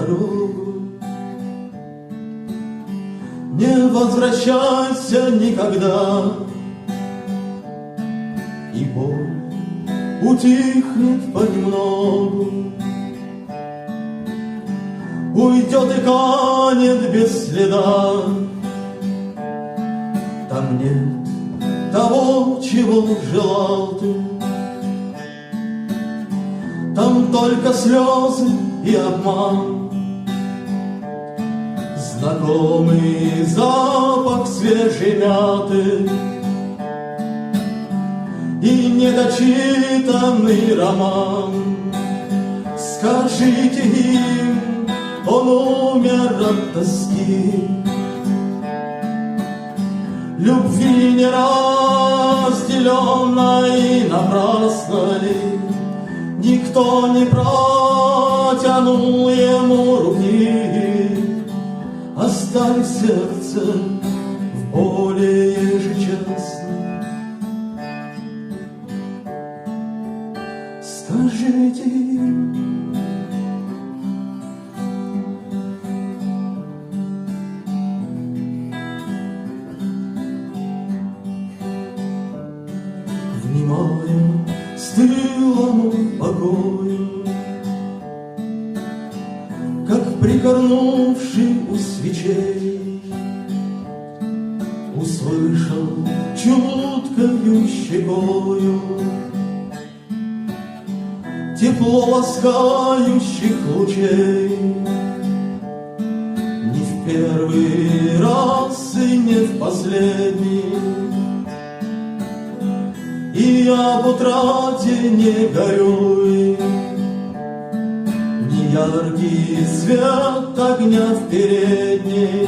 дорогу. Не возвращайся никогда, и боль утихнет понемногу. Уйдет и канет без следа. Там нет того, чего желал ты. Там только слезы и обман, знакомый запах свежей мяты и недочитанный роман. Скажите им, он умер от тоски, любви неразделенной, напрасной. Никто не протянул ему руки, оставив сердце в боли ежечасной. Скажите им, внимая стылому покою, как прикорнувший у свечей, услышал чуткою щекою тепло ласкающих лучей. Не в первый раз и не в последний, и об утрате не горюй. Не яркий свет огня в передней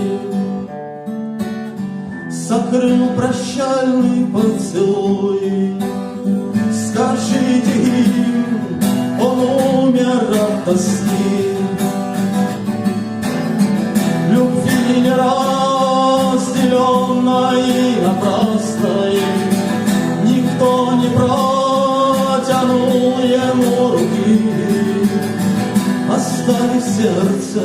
сокрыл прощальный поцелуй. Скажите им, он умер от тоски, любви неразделенной и напрасной. Никто не протянул ему руки, оставив сердце